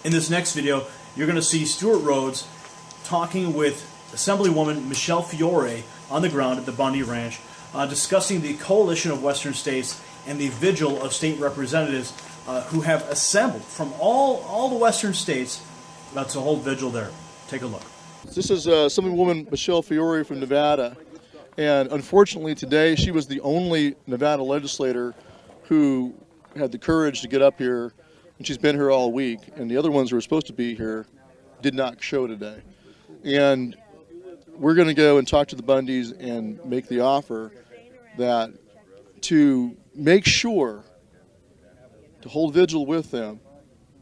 In this next video, you're going to see Stewart Rhodes talking with Assemblywoman Michelle Fiore on the ground at the Bundy Ranch, discussing the coalition of Western states and the vigil of state representatives who have assembled from all the Western states to hold vigil there. Take a look. This is Assemblywoman Michelle Fiore from Nevada, and unfortunately today she was the only Nevada legislator who had the courage to get up here, and she's been here all week, and the other ones who were supposed to be here did not show today. And we're going to go and talk to the Bundys and make the offer that to make sure to hold vigil with them,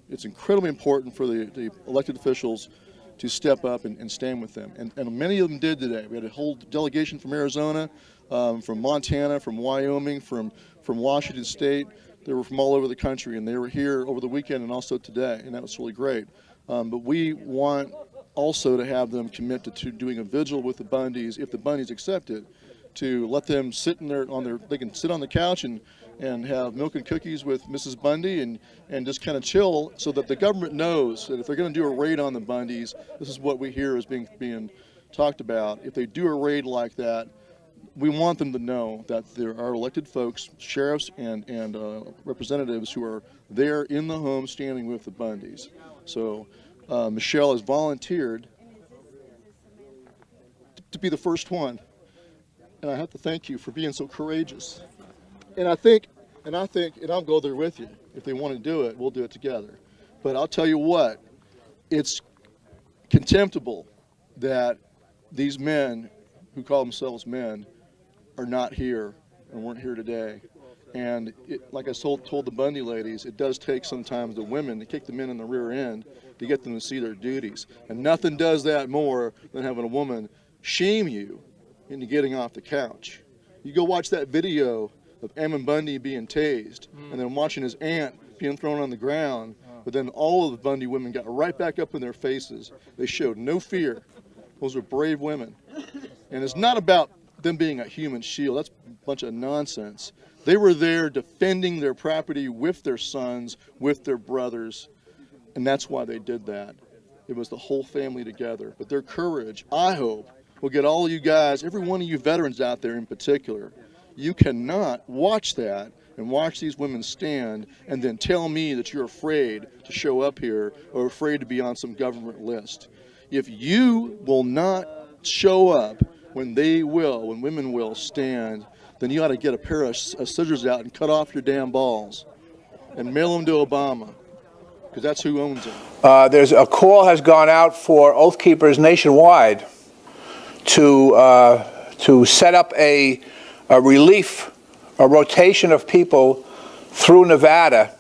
it's incredibly important for the elected officials to step up and stand with them. And many of them did today. We had a whole delegation from Arizona, from Montana, from Wyoming, from Washington State. They were from all over the country, and they were here over the weekend and also today, and that was really great. But we want also to have them commit to doing a vigil with the Bundys, if the Bundys accept it, to let them sit in they can sit on the couch and have milk and cookies with Mrs. Bundy and just kind of chill, so that the government knows that if they're going to do a raid on the Bundys, this is what we hear is being talked about. If they do a raid like that, we want them to know that there are elected folks, sheriffs and representatives who are there in the home standing with the Bundys. So Michelle has volunteered to be the first one, and I have to thank you for being so courageous. And I'll go there with you. If they want to do it, we'll do it together. But I'll tell you what, it's contemptible that these men who call themselves men are not here and weren't here today. And like I told the Bundy ladies, it does take sometimes the women to kick the men in the rear end to get them to see their duties. And nothing does that more than having a woman shame you into getting off the couch. You go watch that video of Ammon Bundy being tased, and then watching his aunt being thrown on the ground, but then all of the Bundy women got right back up in their faces. They showed no fear. Those are brave women. And it's not about them being a human shield. That's a bunch of nonsense. They were there defending their property with their sons, with their brothers, and that's why they did that. It was the whole family together. But their courage, I hope, will get all of you guys, every one of you veterans out there in particular. You cannot watch that and watch these women stand and then tell me that you're afraid to show up here or afraid to be on some government list. If you will not show up when women will stand, then you ought to get a pair of scissors out and cut off your damn balls and mail them to Obama, because that's who owns them. There's a call has gone out for Oath Keepers nationwide to set up a rotation of people through Nevada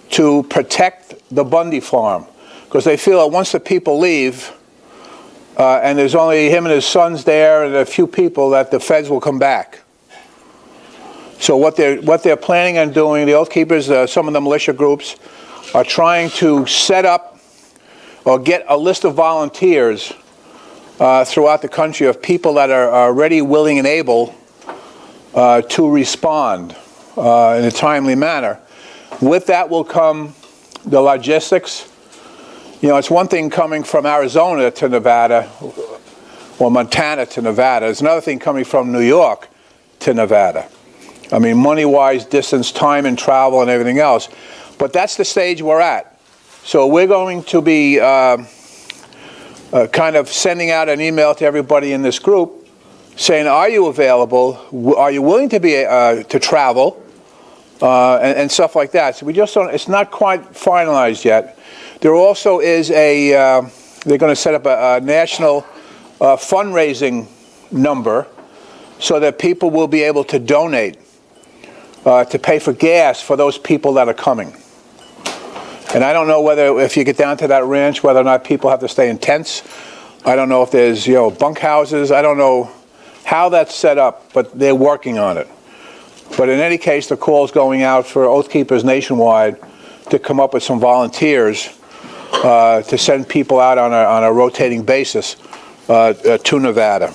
to protect the Bundy farm, because they feel that once the people leave and there's only him and his sons there and a few people, that the feds will come back. So what they're planning on doing, the Oath Keepers, some of the militia groups, are trying to set up or get a list of volunteers throughout the country of people that are ready, willing, and able to respond in a timely manner. With that will come the logistics. You know, it's one thing coming from Arizona to Nevada or Montana to Nevada. It's another thing coming from New York to Nevada. I mean, money-wise, distance, time, and travel, and everything else. But that's the stage we're at. So we're going to be kind of sending out an email to everybody in this group saying, are you available? Are you willing to be to travel? And stuff like that. So we just don't, it's not quite finalized yet. There also is they're going to set up a national fundraising number so that people will be able to donate to pay for gas for those people that are coming. And I don't know whether, if you get down to that ranch, whether or not people have to stay in tents. I don't know if there's, bunk houses. I don't know how that's set up, but they're working on it. But in any case, the call is going out for Oath Keepers nationwide to come up with some volunteers to send people out on a rotating basis to Nevada.